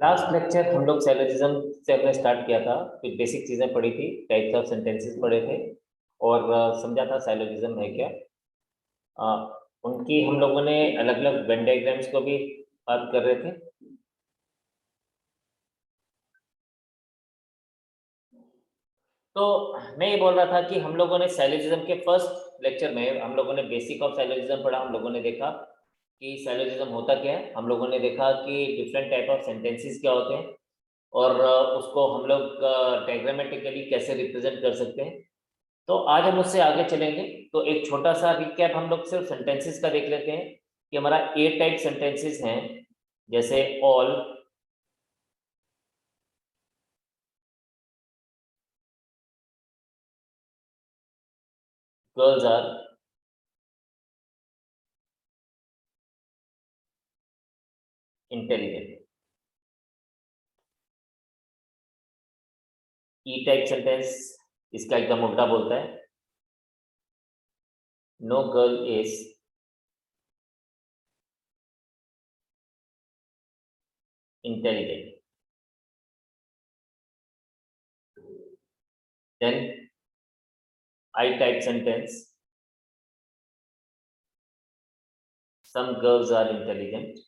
Last lecture हम लोग सैलरिज्म से हमने स्टार्ट किया था, कुछ बेसिक चीजें पढ़ी थी, टाइप्स ऑफ सेंटेंसेस पढ़े थे और समझा था सैलरिज्म है क्या। अ, उनकी हम लोगों ने अलग अलग वेन डायग्राम्स को भी बात कर रहे थे। तो मैं ये बोल रहा था कि हम लोगों ने सैलरिज्म के फर्स्ट लेक्चर में हम लोगों ने बेसिक ऑफ सैलरिज्म पढ़ा। हम लोगों ने देखा कि सैलरिज्म होता क्या है, हम लोगों ने देखा कि डिफरेंट टाइप ऑफ सेंटेंसेस क्या होते हैं और उसको हम लोग डायग्रामेटिकली कैसे रिप्रेजेंट कर सकते हैं। तो आज हम उससे आगे चलेंगे। तो एक छोटा सा रिकैप हम लोग सिर्फ सेंटेंसेस का देख लेते हैं कि हमारा ए टाइप सेंटेंसेस हैं, जैसे all, girls are, intelligent. E type sentence इसका एकदम उल्टा बोलता है, no girl is intelligent. Then I type sentence, some girls are intelligent.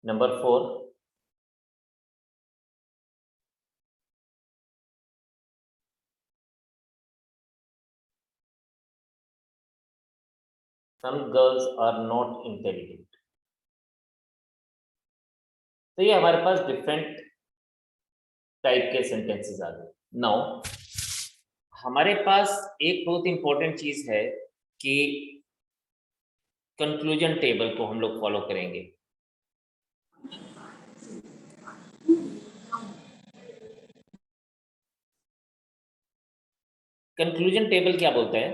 Number 4, some girls are not intelligent. तो ये हमारे पास डिफरेंट टाइप के सेंटेंसेस आ गए। नाउ हमारे पास एक बहुत इंपॉर्टेंट चीज है कि कंक्लूजन टेबल को हम लोग फॉलो करेंगे। कंक्लूजन टेबल क्या बोलता है?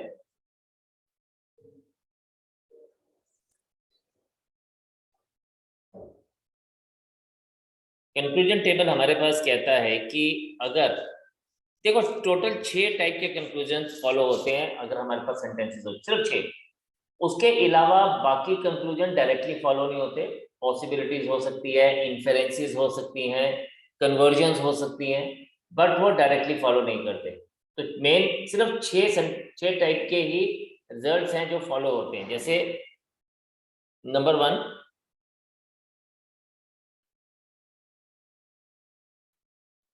कंक्लूजन टेबल हमारे पास कहता है कि अगर देखो टोटल 6 टाइप के कंक्लूजन फॉलो होते हैं अगर हमारे पास सेंटेंसेस हो, सिर्फ 6। उसके अलावा बाकी कंक्लूजन डायरेक्टली फॉलो नहीं होते। पॉसिबिलिटीज हो सकती है, इन्फेरेंसेस हो सकती हैं, कन्वर्जन्स हो सकती हैं, बट वो डायरेक्टली फॉलो नहीं करते। तो मेन सिर्फ 6 टाइप के ही रिजल्ट्स हैं जो फॉलो होते हैं। जैसे number 1,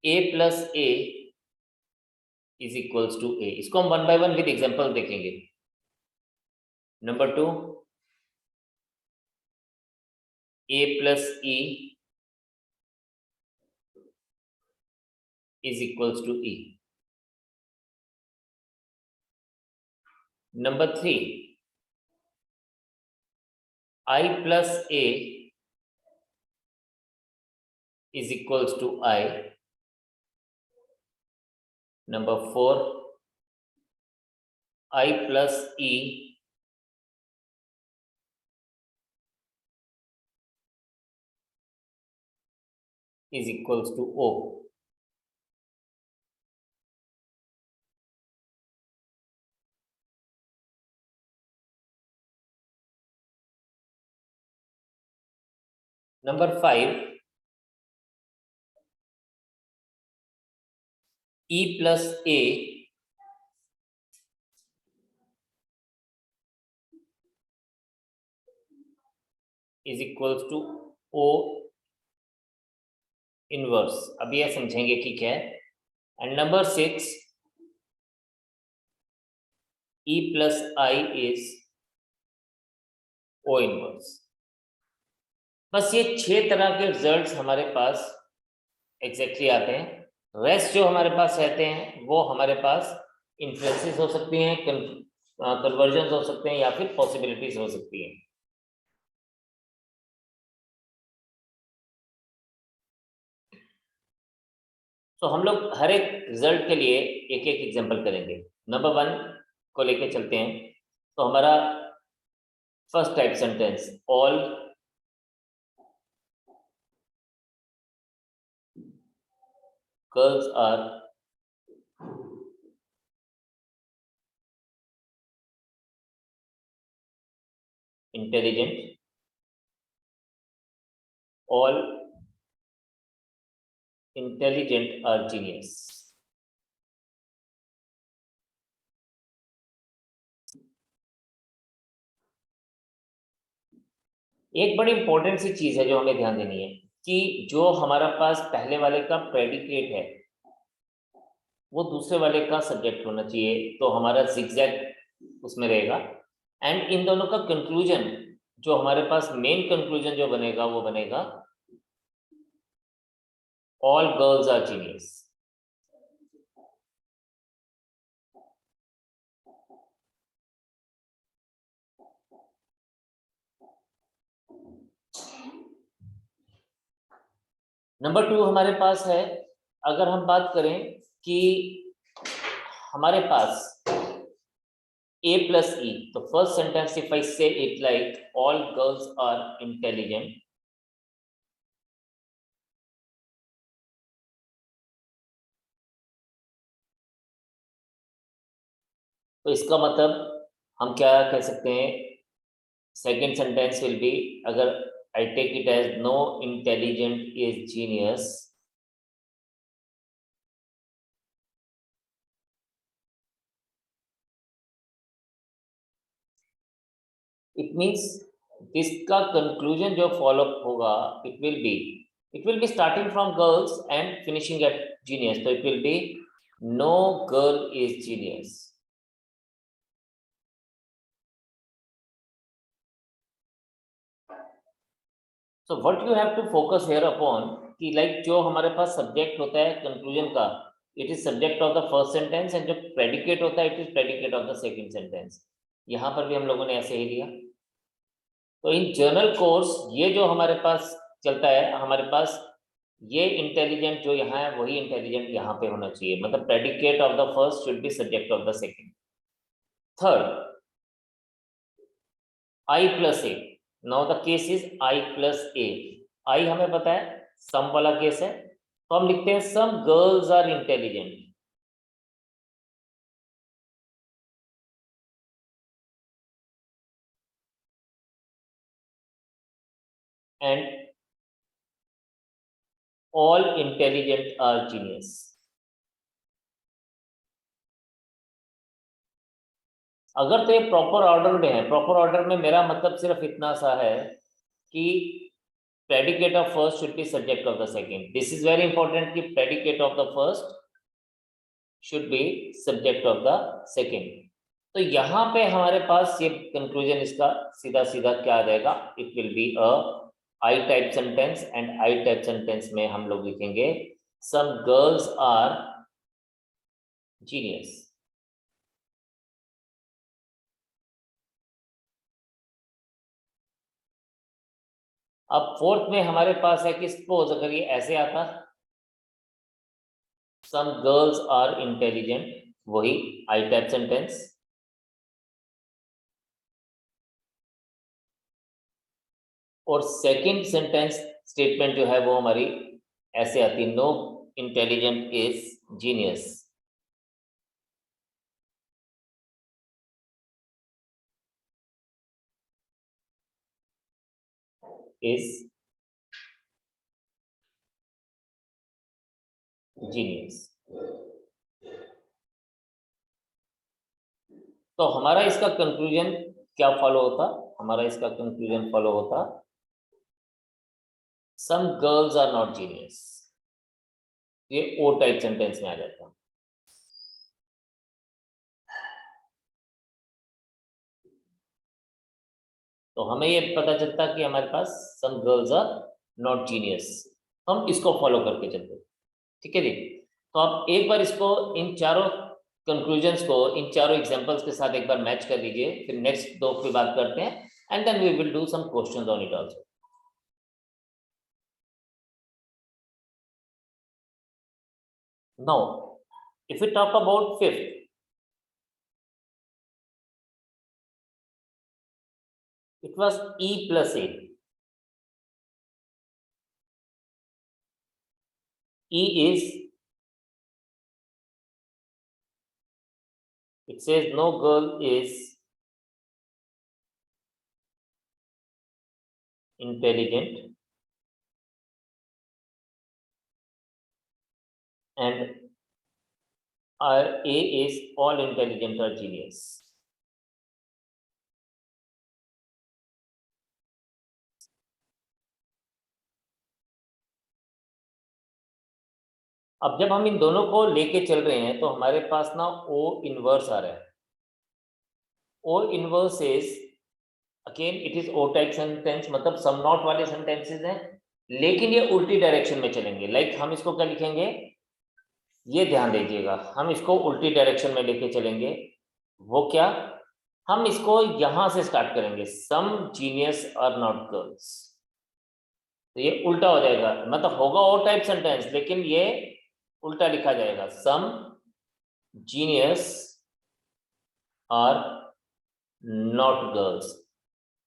a plus a is equals to a. इसको हम one by one with example देखेंगे। Number 2, a plus e is equals to e. Number 3, i plus a is equals to I. Number 4, I plus E is equals to O. Number 5, E plus A is equals to O inverse। अभी यह समझेंगे कि क्या है। And number 6, E plus I is O inverse। बस ये 6 तरह के रिजल्ट्स हमारे पास एग्जैक्टली आते हैं। रेस्ट जो हमारे पास रहते हैं वो हमारे पास इन्फ्लुएंसेस हो सकती हैं, कन्वर्जन हो सकते हैं या फिर पॉसिबिलिटीज हो सकती हैं। तो हम लोग हर एक रिजल्ट के लिए एक एक एग्जांपल करेंगे। नंबर 1 को लेके चलते हैं। तो हमारा first type sentence, all girls are intelligent, all intelligent are genius. एक बड़ी इंपॉर्टेंट सी चीज है जो हमें ध्यान देनी है कि जो हमारा पास पहले वाले का प्रेडिकेट है वो दूसरे वाले का सब्जेक्ट होना चाहिए, तो हमारा zigzag उसमें रहेगा। एंड इन दोनों का कंक्लूजन, जो हमारे पास मेन कंक्लूजन जो बनेगा वो बनेगा all girls are genius. Number 2 हमारे पास है, अगर हम बात करें कि हमारे पास A plus E, तो first sentence if I say it like all girls are intelligent, तो इसका मतलब हम क्या कह सकते हैं, सेकेंड सेंटेंस विल बी, अगर I take it as no intelligent is genius, it means इसका कंक्लूजन जो फॉलो होगा it will be starting from girls and finishing at genius, तो it will be no girl is genius. So what you have to focus here upon कि like जो हमारे पास subject होता है conclusion का, it is subject of the first sentence, and जो predicate होता है it is predicate of the second sentence. यहाँ पर भी हम लोगों ने ऐसे ही लिया। तो इन जर्नल कोर्स ये जो हमारे पास चलता है, हमारे पास ये इंटेलिजेंट जो यहाँ है वही इंटेलिजेंट यहाँ पे होना चाहिए, मतलब predicate of the first should be subject of the second. Third, I plus A, now the case is I plus A. I हमें पता है सम वाला केस है, तो हम लिखते हैं some girls are intelligent, and all intelligent are genius. अगर तो ये प्रॉपर ऑर्डर में है, प्रॉपर ऑर्डर में मेरा मतलब सिर्फ इतना सा है कि predicate of first should be subject of the second. This is very important कि predicate of the first should be subject of the second. तो यहाँ पे हमारे पास ये कंक्लूजन इसका सीधा सीधा क्या आ जाएगा, it will be a I type sentence, and I type sentence में हम लोग लिखेंगे सम गर्ल्स आर जीनियस। अब फोर्थ में हमारे पास है कि सपोज अगर ये ऐसे आता सम गर्ल्स आर इंटेलिजेंट, वही आई टाइप सेंटेंस, और सेकंड सेंटेंस स्टेटमेंट जो है वो हमारी ऐसे आती, no intelligent is genius. Is genius. तो हमारा इसका कंक्लूजन क्या फॉलो होता, हमारा इसका कंक्लूजन फॉलो होता some girls are not genius, ये ओ टाइप सेंटेंस में आ जाता। तो हमें ये पता चलता कि हमारे पास some girls are not genius, हम इसको फॉलो करके चलते। ठीक है जी, तो आप एक बार इसको इन चारों कंक्लूजन्स को इन चारों एग्जांपल्स के साथ एक बार मैच कर लीजिए, फिर नेक्स्ट दो पे बात करते हैं, and then we will do some questions on it also. Now if we talk about fifth, it was E plus A. E is, it says no girl is intelligent and A is all intelligent or genius. अब जब हम इन दोनों को लेके चल रहे हैं तो हमारे पास ना O इनवर्स आ रहा है. O inverse is again it is O type sentence, मतलब सम नॉट वाले सेंटेंसेस हैं, लेकिन ये उल्टी डायरेक्शन में चलेंगे. लाइक हम इसको क्या लिखेंगे, ये ध्यान दीजिएगा, हम इसको उल्टी डायरेक्शन में लेके चलेंगे. वो क्या, हम इसको यहां से स्टार्ट करेंगे, सम जीनियस आर नॉट गर्ल्स. तो ये उल्टा हो जाएगा, मतलब होगा O टाइप सेंटेंस लेकिन ये उल्टा लिखा जाएगा, सम जीनियस आर नॉट गर्ल्स.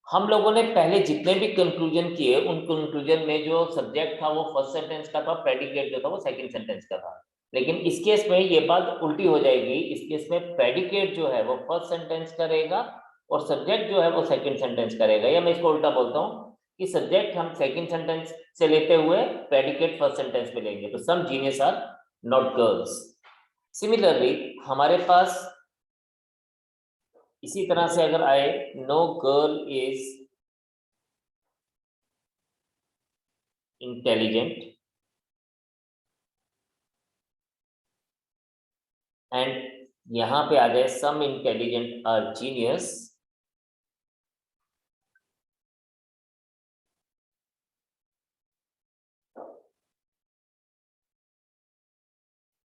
हम लोगों ने पहले जितने भी कंक्लूजन किए उन कंक्लूजन में जो सब्जेक्ट था वो फर्स्ट सेंटेंस का था, प्रेडिकेट जो था वो सेकंड सेंटेंस का था. लेकिन इस केस में ये बात उल्टी हो जाएगी. इस केस में प्रेडिकेट जो है वो फर्स्ट सेंटेंस का रहेगा और सब्जेक्ट जो है वो सेकंड सेंटेंस का रहेगा. या मैं इसको उल्टा बोलता हूँ कि सब्जेक्ट हम सेकंड सेंटेंस से लेते हुए प्रेडिकेट फर्स्ट सेंटेंस में लेंगे. तो some genius are not girls. Similarly हमारे पास इसी तरह से अगर आए, no girl is intelligent and यहां पे आ जाए सम इंटेलिजेंट आर जीनियस.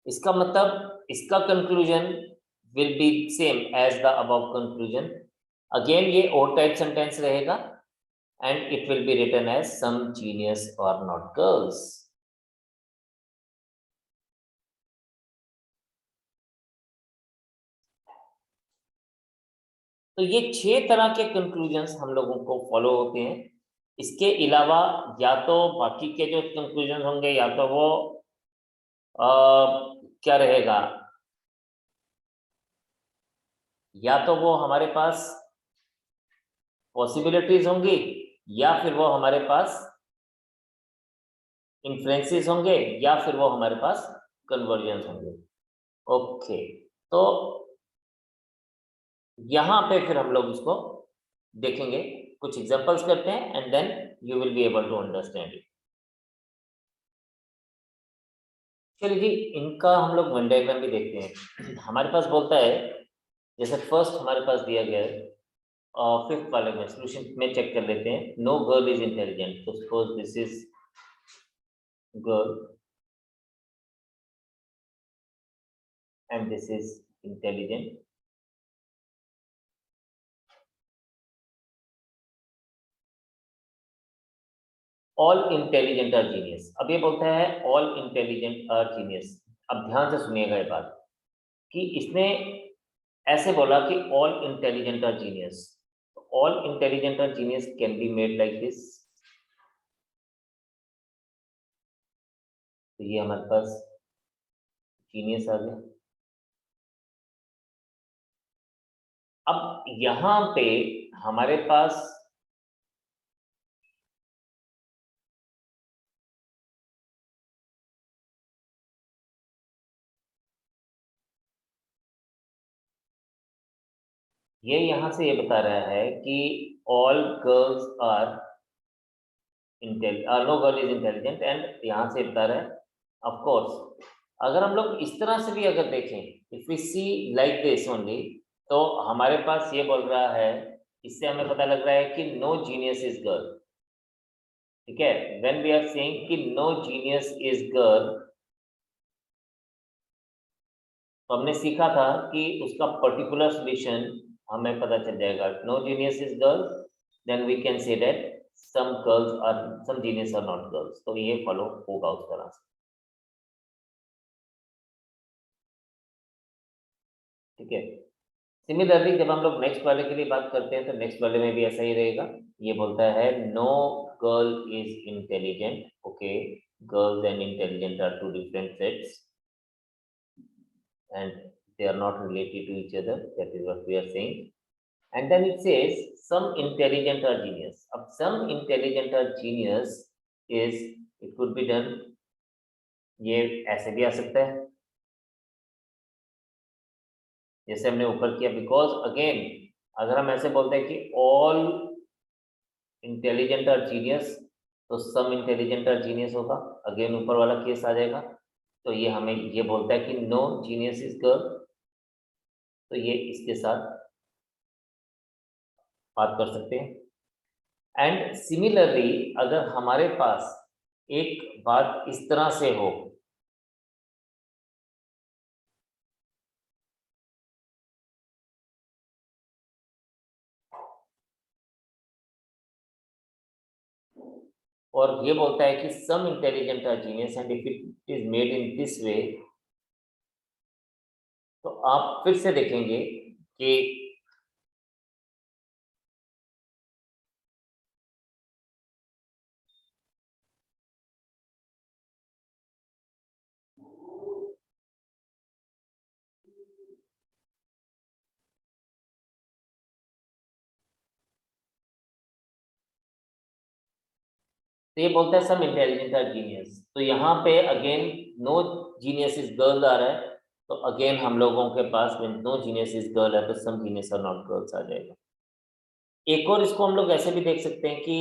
इसका मतलब इसका conclusion will be same as the above conclusion. Again ये O टाइप सेंटेंस रहेगा and it will be written as some genius और नॉट गर्ल्स. तो ये 6 तरह के कंक्लूजन्स हम लोगों को फॉलो होते हैं. इसके अलावा या तो बाकी के जो कंक्लूजन होंगे या तो वो क्या रहेगा, या तो वो हमारे पास पॉसिबिलिटीज होंगी या फिर वो हमारे पास इन्फ्लुएंसेस होंगे या फिर वो हमारे पास कन्वर्जन्स होंगे. ओके, तो यहां पे फिर हम लोग इसको देखेंगे, कुछ एग्जांपल्स करते हैं and then you will be able to understand it. चलिए जी, इनका हम लोग वन डायग्राम भी देखते हैं. हमारे पास बोलता है, जैसे फर्स्ट हमारे पास दिया गया है, फिफ्थ वाले में सॉल्यूशन में चेक कर लेते हैं. No girl is intelligent. तो suppose this is girl and this is intelligent. All intelligent are genius. अब ये बोलता है all intelligent are genius. अब ध्यान से सुनिएगा ये बात कि इसने ऐसे बोला कि all intelligent are genius. All intelligent are genius can be made like this. तो ये हमारे पास genius आ गया. अब यहाँ पे हमारे पास ये यहाँ से ये बता रहा है कि all girls are no girl is intelligent and यहाँ से बता रहा है. ऑफ कोर्स अगर हम लोग इस तरह से भी अगर देखें, if we see like this only, तो हमारे पास ये बोल रहा है, इससे हमें पता लग रहा है कि नो जीनियस इज गर्ल. ठीक है, व्हेन वी आर सेइंग कि नो जीनियस इज गर्ल, तो हमने सीखा था कि उसका पर्टिकुलर सॉल्यूशन हमें पता चल जाएगा. No genius is girl, then we can say that some girls are, some genius are not girls. तो ये फॉलो होगा उस तरह से. ठीक है, सिमिलरली जब हम लोग नेक्स्ट वाले के लिए बात करते हैं तो नेक्स्ट वाले में भी ऐसा ही रहेगा. ये बोलता है no girl is intelligent. Okay, girls and intelligent are two different sets and they are not related to each other. That is what we are saying. and then it says some intelligent or genius. अब some intelligent or genius is, it could be done, ये ऐसे भी आ सकता है जैसे हमने ऊपर किया, बिकॉज अगेन अगर हम ऐसे बोलते हैं कि ऑल इंटेलिजेंट और जीनियस, तो सम इंटेलिजेंट और जीनियस होगा, अगेन ऊपर वाला केस आ जाएगा। तो ये हमें ये बोलता है कि नो जीनियस इज गर्ल, तो ये इसके साथ बात कर सकते हैं। एंड सिमिलरली अगर हमारे पास एक बात इस तरह से हो, और ये बोलता है कि some intelligent are genius and if it is made in this way, तो आप फिर से देखेंगे कि तो ये बोलता है सम इंटेलिजेंट आर जीनियस, तो यहाँ पे again no genius is girl आ रहा है, तो अगेन हम लोगों के पास नो जीनियस इज गर्ल है, तो some genius are not girls आ जाएगा। एक और इसको हम लोग ऐसे भी देख सकते हैं कि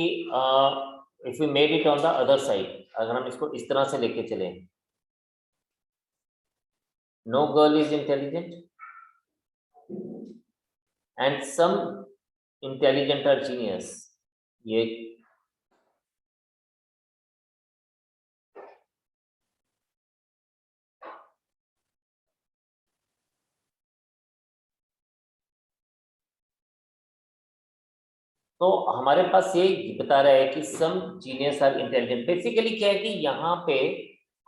if we made it on the other side, अगर हम इसको इस तरह से लेके चले, no girl is intelligent and some intelligent are genius, ये तो हमारे पास ये बता रहा है कि some genius are intelligent. Basically क्या है कि यहाँ पे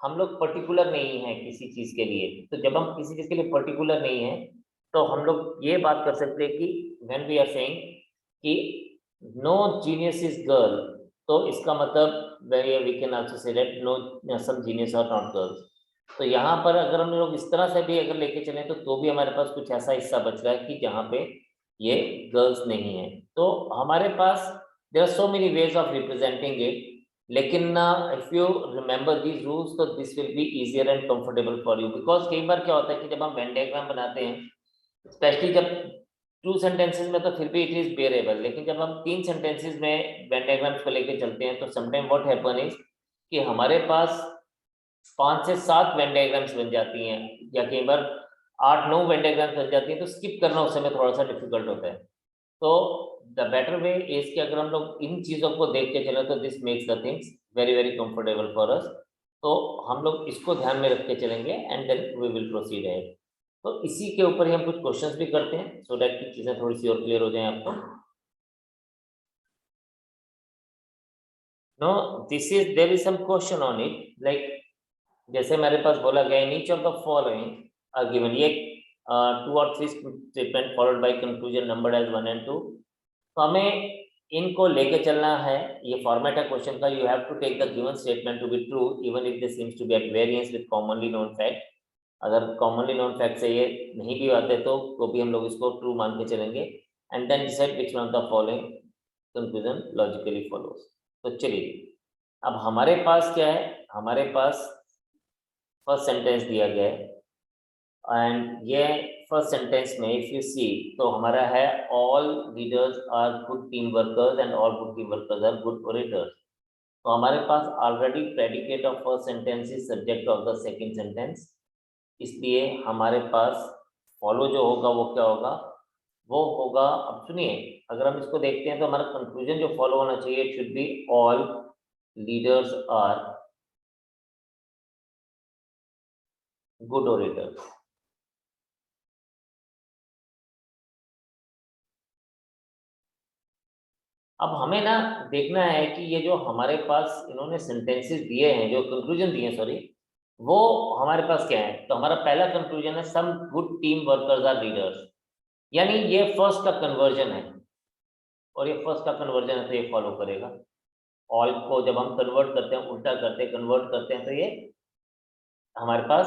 हम लोग पर्टिकुलर नहीं है किसी चीज के लिए, तो जब हम किसी चीज के लिए पर्टिकुलर नहीं है तो हम लोग ये बात कर सकते हैं कि व्हेन वी आर सेइंग कि नो जीनियस इज गर्ल, तो इसका मतलब we can also say that no some genius are not girls. तो यहाँ पर अगर हम लोग इस तरह से भी अगर लेके चले तो भी हमारे पास कुछ ऐसा हिस्सा बच रहा है कि जहाँ पे ये गर्ल्स नहीं है। तो हमारे पास there are so many ways of representing it, लेकिन if you remember these rules तो this will be easier and comfortable for you, because कई बार क्या होता है कि जब हम वेन डायग्राम बनाते हैं, स्पेशली जब 2 सेंटेंसेस में तो फिर भी इट इज बेरेबल, लेकिन जब हम 3 सेंटेंसेस में वेन डायग्राम्स को लेकर चलते हैं तो समटाइम व्हाट हैपन इज कि हमारे पास 5 से 7 वेन डायग्राम्स बन जाती हैं, या कई बार 8-9 वेन डायग्राम्स बन जाती हैं, तो स्किप करना उस समय थोड़ा सा डिफिकल्ट होता है। तो द बेटर वे इज कि अगर हम लोग इन चीजों को देख के चले तो this makes the things very very comfortable for us. तो हम लोग इसको ध्यान में रख के चलेंगे and then we will proceed है। तो इसी के ऊपर ही हम कुछ क्वेश्चंस भी करते हैं सो दैट की चीजें थोड़ी सी और क्लियर हो जाए आपको। No this is there is some question on it, like जैसे मेरे पास बोला गया है each of the following are given, ये 2 और 3 statement followed by conclusion numbered as 1 and 2। तो हमें इनको लेके चलना है, ये फॉर्मेट है क्वेश्चन का, you have to take the given statement to be true even if this seems to be at variance with commonly known fact. अगर कॉमनली नोन फैक्ट से ये नहीं भी आते तो भी हम लोग इसको ट्रू मान के चलेंगे। And then decide which one of the following conclusion logically follows. तो चलिए अब हमारे पास क्या है, हमारे पास फर्स्ट सेंटेंस दिया गया है एंड ये फर्स्ट सेंटेंस में इफ यू सी तो हमारा है all leaders are good team workers and all good team workers are good orators. तो हमारे पास already predicate of first sentence is subject of the second sentence, इसलिए हमारे पास फॉलो जो होगा वो क्या होगा, वो होगा, अब सुनिए अगर हम इसको देखते हैं तो हमारा कंक्लूजन जो फॉलो होना चाहिए it should be all leaders are good orators. अब हमें ना देखना है कि ये जो हमारे पास इन्होंने सेंटेंसेस दिए हैं, जो कंक्लूजन दिए सॉरी, वो हमारे पास क्या है। तो हमारा पहला कंक्लूजन है some good team workers are leaders, यानी ये फर्स्ट का कन्वर्जन है, और ये फर्स्ट का कन्वर्जन है तो ये फॉलो करेगा। ऑल को जब हम कन्वर्ट करते हैं, उल्टा करते हैं, कन्वर्ट करते हैं, तो ये हमारे पास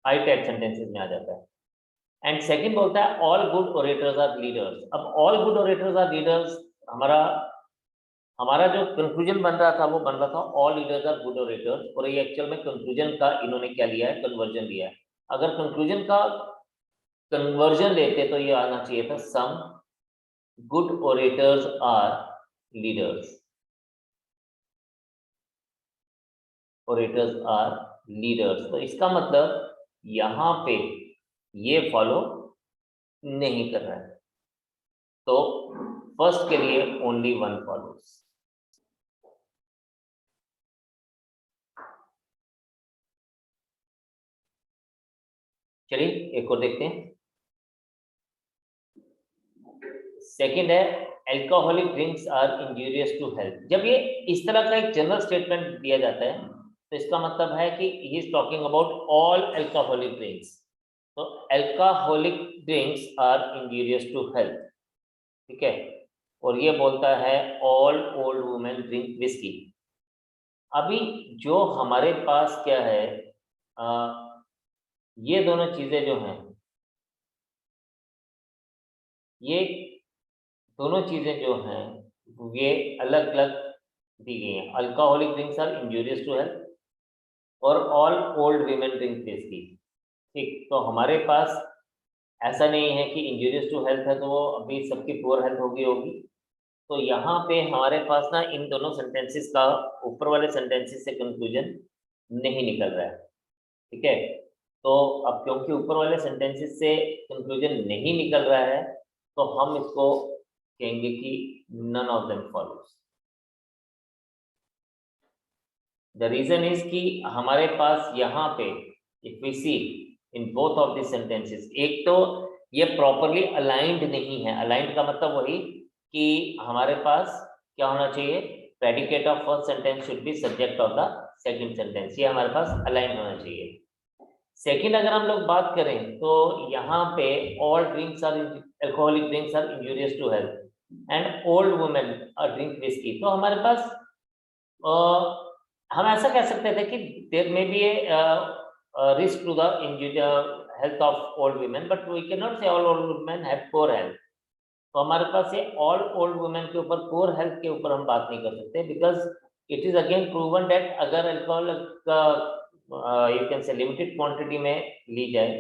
आई टाइप सेंटेंसेस में आ जाता है। एंड सेकंड बोलता है all good orators are leaders. अब all good orators are leaders, हमारा हमारा जो कंक्लूजन बन रहा था वो बन रहा था all leaders are good orators, और ये एक्चुअल में कंक्लूजन का इन्होंने क्या लिया है, कन्वर्जन लिया है। अगर कंक्लूजन का कन्वर्जन लेते तो ये आना चाहिए था some good orators are leaders, orators are leaders. तो इसका मतलब यहां पे ये फॉलो नहीं कर रहा है, तो फर्स्ट के लिए ओनली वन फॉलोस। चलिए एक और देखते हैं। सेकंड है alcoholic drinks are injurious to health. जब ये इस तरह का एक जनरल स्टेटमेंट दिया जाता है तो इसका मतलब है कि he is talking about all alcoholic drinks. तो alcoholic drinks are injurious to health, ठीक है। और ये बोलता है all old women drink whisky. अभी जो हमारे पास क्या है, ये दोनों चीजें जो हैं, ये दोनों चीजें जो हैं ये अलग अलग दी गई हैं। Alcoholic drinks are injurious to health और all old women drink whisky. ठीक, तो हमारे पास ऐसा नहीं है कि इंजूरियस टू हेल्थ है तो वो अभी सबकी पुअर हेल्थ होगी। तो यहाँ पे हमारे पास ना इन दोनों सेंटेंसेस का ऊपर वाले सेंटेंसेस से कंक्लूजन नहीं निकल रहा है, ठीक है। तो अब क्योंकि ऊपर वाले सेंटेंसेस से कंक्लूजन नहीं निकल रहा है तो हम इसको कहेंगे कि none of them follows. The reason is कि हमारे पास यहाँ पे if we see in both of this sentences, एक तो ये प्रॉपरली अलाइंड नहीं है। अलाइंड का मतलब वही कि हमारे पास क्या होना चाहिए, predicate of first sentence should be subject of the second sentence, ये हमारे पास अलाइंड होना चाहिए। सेकंड अगर हम लोग बात करें तो यहाँ पे all drinks are alcoholic drinks are injurious to health and old women are drink whisky. तो हमारे पास हम ऐसा कह सकते थे कि there may be a risk to the health of old women, but we can not say all old women have poor health. तो हमारे पास ये ऑल ओल्ड वुमेन के ऊपर, पुअर हेल्थ के ऊपर हम बात नहीं कर सकते, because it is again proven that अगर अल्कोहल का you can say limited quantity में ली जाए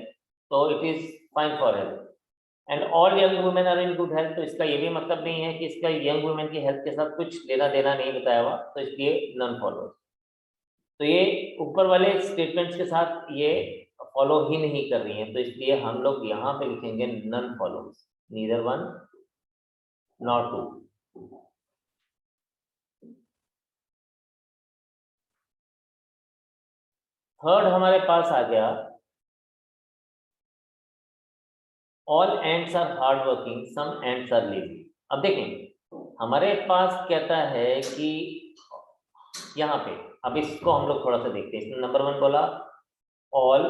तो it is fine for health and all young women are in good health. तो इसका ये भी मतलब नहीं है कि इसका यंग वुमेन की हेल्थ के साथ कुछ लेना देना नहीं बताया हुआ, तो इसलिए नन फॉलो। तो ये ऊपर वाले स्टेटमेंट्स के साथ ये फॉलो ही नहीं कर रही हैं, तो इसलिए हम लोग यहाँ पे लिखेंगे none follows, neither one not two. Third हमारे पास आ गया all ants are hard working some ends are lazy. अब देखें हमारे पास कहता है कि यहाँ पे, अब इसको हम लोग थोड़ा सा देखते हैं। इसमें नंबर वन बोला all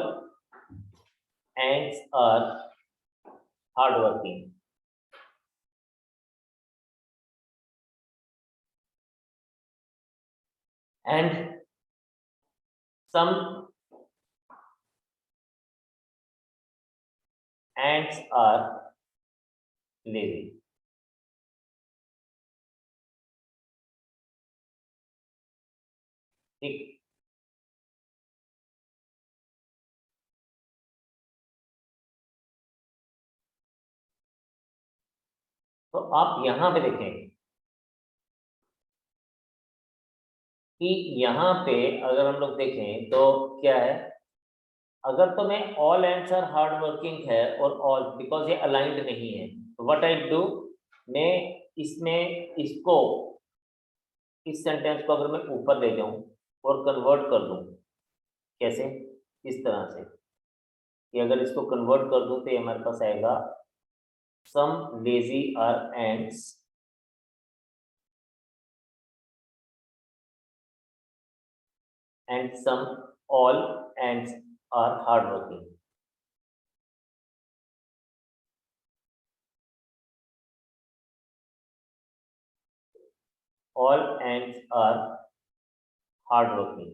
ants are hard working, and some ants are lazy। ठीक, तो आप यहां पे देखें कि यहाँ पे अगर हम लोग देखें तो क्या है, अगर तो मैं all ants are hard working है और ऑल, बिकॉज ये अलाइंड नहीं है, तो व्हाट आई डू, मैं इसमें इसको, इस सेंटेंस को अगर मैं ऊपर ले जाऊं और कन्वर्ट कर दूं, कैसे, इस तरह से कि अगर इसको कन्वर्ट कर दूं तो ये हमारे पास आएगा some lazy are ends and some all ants are hardworking। All ants are hardworking।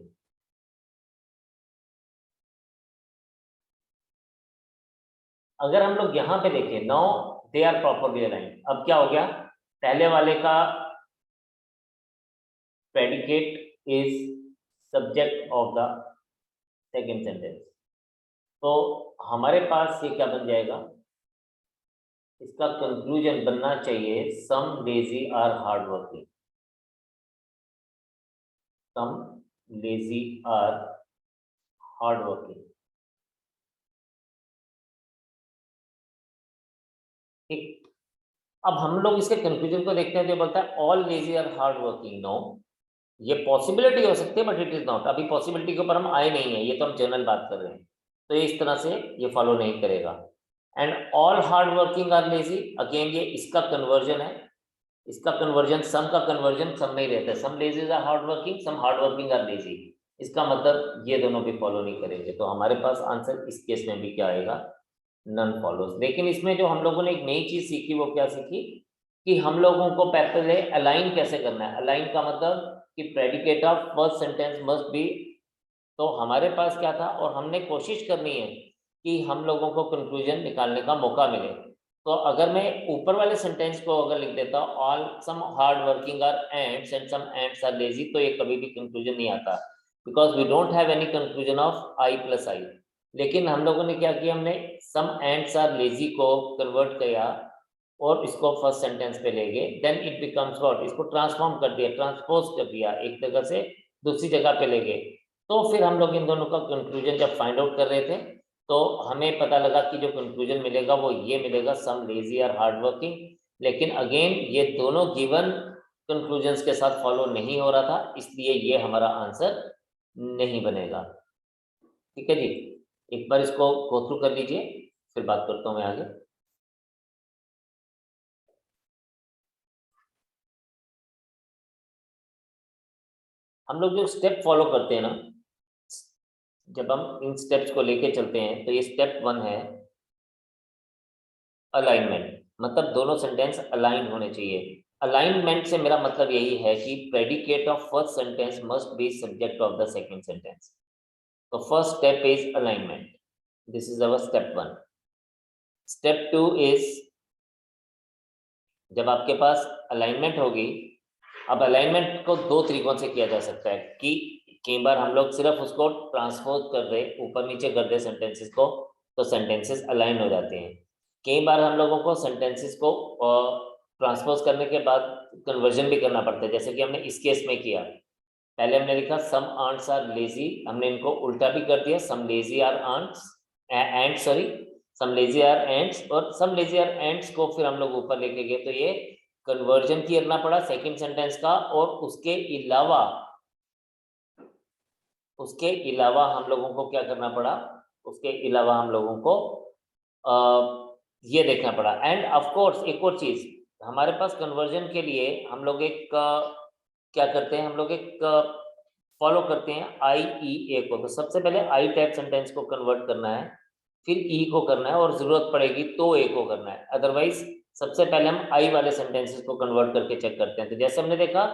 अगर हम लोग यहाँ पे देखें, now they are properly aligned, अब क्या हो गया, पहले वाले का predicate is subject of the second sentence, तो हमारे पास ये क्या बन जाएगा, इसका कंक्लूजन बनना चाहिए some lazy are hard working, some lazy are hard working. ठीक, अब हम लोग इसके कंक्लूजन को देखते हैं, तो बोलता है all lazy are hard working. No, ये पॉसिबिलिटी हो सकती है बट इट इज नॉट, अभी पॉसिबिलिटी के ऊपर हम आए नहीं है, ये तो हम जनरल बात कर रहे हैं, तो ये इस तरह से ये फॉलो नहीं करेगा। And all hard working are lazy, again ये इसका कन्वर्जन है, इसका कन्वर्जन, सम का कन्वर्जन सम में ही रहता है, some lazies are hard working, some hard working are lazy, इसका मतलब ये दोनों भी फॉलो नहीं करेंगे, तो हमारे पास आंसर इस केस में भी क्या आएगा, नन फॉलोज। लेकिन इसमें जो हम लोगों ने एक नई चीज सीखी वो क्या सीखी, कि हम लोगों को पहले अलाइन कैसे करना है। अलाइन का मतलब कि predicate of first sentence must B, तो हमारे पास क्या था, और हमने कोशिश करनी है कि हम लोगों को कंक्लूजन निकालने का मौका मिले। तो अगर मैं ऊपर वाले सेंटेंस को अगर लिख देता हूँ all some hard working are ends and some ends are lazy, तो ये कभी भी कंक्लूजन नहीं आता, because we don't have any conclusion of I plus I. लेकिन हम लोगों ने क्या किया, हमने सम एंड्स आर लेजी को कन्वर्ट किया और इसको फर्स्ट सेंटेंस पे ले गए, देन इट बिकम्स व्हाट, इसको ट्रांसफॉर्म कर दिया, ट्रांसपोज कर दिया, एक जगह से दूसरी जगह पे ले गए। तो फिर हम लोग इन दोनों का कंक्लूजन जब फाइंड आउट कर रहे थे, तो हमें पता लगा कि जो कंक्लूजन मिलेगा वो ये मिलेगा, सम लेजी आर हार्ड वर्किंग। लेकिन अगेन ये दोनों गिवन कंक्लूजन्स के साथ फॉलो नहीं हो रहा था, इसलिए ये हमारा आंसर नहीं बनेगा। ठीक है जी, एक बार इसको गो थ्रू कर लीजिए, फिर बात करता हूँ मैं आगे। हम लोग जो स्टेप फॉलो करते हैं ना, जब हम इन स्टेप्स को लेके चलते हैं, तो ये स्टेप 1 है अलाइनमेंट, मतलब दोनों सेंटेंस अलाइन होने चाहिए। अलाइनमेंट से मेरा मतलब यही है कि predicate of first sentence must be subject of the second sentence. तो first step is alignment, this is our step 1। Step 2 is, जब आपके पास अलाइनमेंट होगी, अब अलाइनमेंट को दो तरीकों से किया जा सकता है, कि कई बार हम लोग सिर्फ उसको ट्रांसपोज कर दे, ऊपर नीचे कर दे सेंटेंसेस को, तो सेंटेंसेस अलाइन हो जाते हैं। कई बार हम लोगों को सेंटेंसेस को ट्रांसपोज करने के बाद कन्वर्जन भी करना पड़ता है, जैसे कि हमने इस केस में किया। पहले हमने लिखा सम आंट्स आर लेजी, हमने इनको उल्टा भी कर दिया, some lazy are ants and sorry some lazy are ends, और सम लेजी आर एंड्स को फिर हम लोग ऊपर लेके गए, तो ये कन्वर्जन करना पड़ा सेकंड सेंटेंस का। और उसके अलावा हम लोगों को क्या करना पड़ा, उसके अलावा हम लोगों को ये देखना पड़ा। एंड ऑफ कोर्स एक और चीज, हमारे पास कन्वर्जन के लिए हम लोग एक क्या करते हैं, हम लोग एक फॉलो करते हैं आई ई ए को। तो सबसे पहले आई टाइप सेंटेंस को कन्वर्ट करना है, फिर ई को करना है, और जरूरत पड़ेगी तो ए को करना है। अदरवाइज सबसे पहले हम आई वाले सेंटेंसेस को कन्वर्ट करके चेक करते हैं। तो जैसे हमने देखा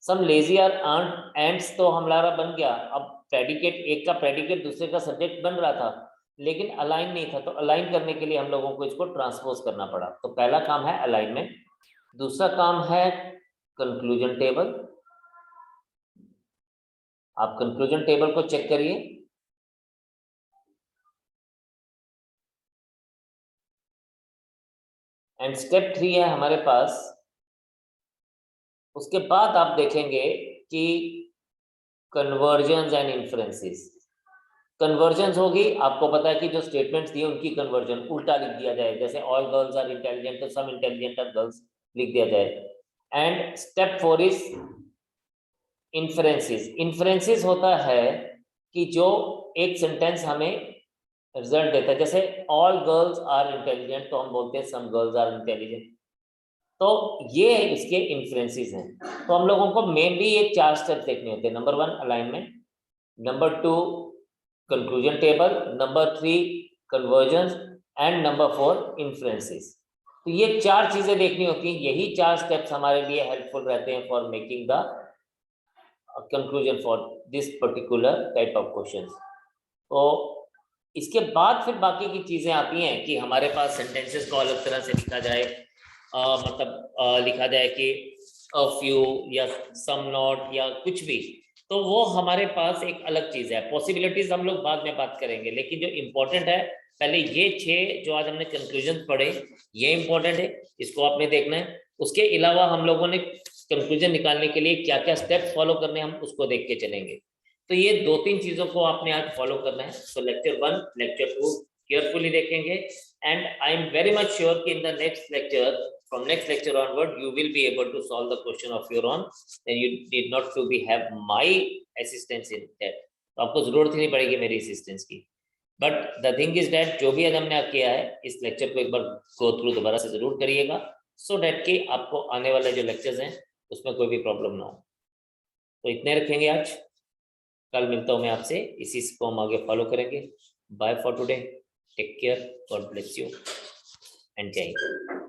सम लेजी आर आंट एंड्स, तो हमारा बन गया, अब प्रेडिकेट, एक का प्रेडिकेट दूसरे का सब्जेक्ट बन रहा था, लेकिन अलाइन नहीं था, तो अलाइन करने के लिए हम लोगों को इसको ट्रांसपोज करना पड़ा। तो पहला काम है अलाइनमेंट, दूसरा काम है कंक्लूजन टेबल। आप कंक्लूजन टेबल को चेक करिए, एंड स्टेप 3 है हमारे पास। उसके बाद आप देखेंगे कि कन्वर्जन एंड इन्फ्रेंसेस। कन्वर्जन होगी, आपको पता है कि जो स्टेटमेंट्स दिए उनकी कन्वर्जन उल्टा लिख दिया जाए, जैसे ऑल गर्ल्स आर इंटेलिजेंट तो सम इंटेलिजेंट आर गर्ल्स लिख दिया जाए। And step 4 is inferences. Inferences होता है कि जो एक सेंटेंस हमें रिजल्ट देता है, जैसे ऑल गर्ल्स आर इंटेलिजेंट, तो हम बोलते हैं सम गर्ल्स आर इंटेलिजेंट, तो ये इसके इन्फ्रेंसेस हैं। तो हम लोगों को मेनली ये 4 स्टेप्स देखने होते हैं। Number 1 alignment, number 2 conclusion table, number 3 conversion, and number 4 inferences. तो ये 4 चीजें देखनी होती हैं, यही 4 स्टेप्स हमारे लिए हेल्पफुल रहते हैं for making the conclusion for this particular type of questions. तो इसके बाद फिर बाकी की चीजें आती हैं कि हमारे पास सेंटेंसेस को अलग तरह से लिखा जाए, लिखा जाए कि अ फ्यू या सम नॉट या कुछ भी, तो वो हमारे पास एक अलग चीज है। पॉसिबिलिटीज हम लोग बाद में बात करेंगे, लेकिन जो इम्पोर्टेंट है पहले ये 6 जो आज हमने कंक्लूजन पढ़े ये इम्पोर्टेंट है, इसको आपने देखना है। उसके अलावा हम लोगों ने कंक्लूजन निकालने के लिए क्या क्या स्टेप्स फॉलो करने हम उसको देख के चलेंगे। तो ये 2-3 चीजों को आपने आज फॉलो करना है। सो लेक्चर 1 लेक्चर 2 केयरफुली देखेंगे, and I am very much sure कि in the next lecture, from next lecture onward, you will be able to solve the question of your own, then you need not to be have my assistance in that। तो आपको जरूरत ही नहीं पड़ेगी मेरी assistance की। But the thing is that जो भी आज हमने किया है इस लेक्चर को एक बार गो थ्रू दोबारा से जरूर करिएगा, सो दैट कि आपको आने वाले जो लेक्चर्स हैं उसमें कोई भी प्रॉब्लम ना हो। तो इतने रखेंगे आज, कल मिलता हूँ मैं आपसे, इसी को हम आगे फॉलो करेंगे। Bye for today, take care, God bless you and जय हिंद।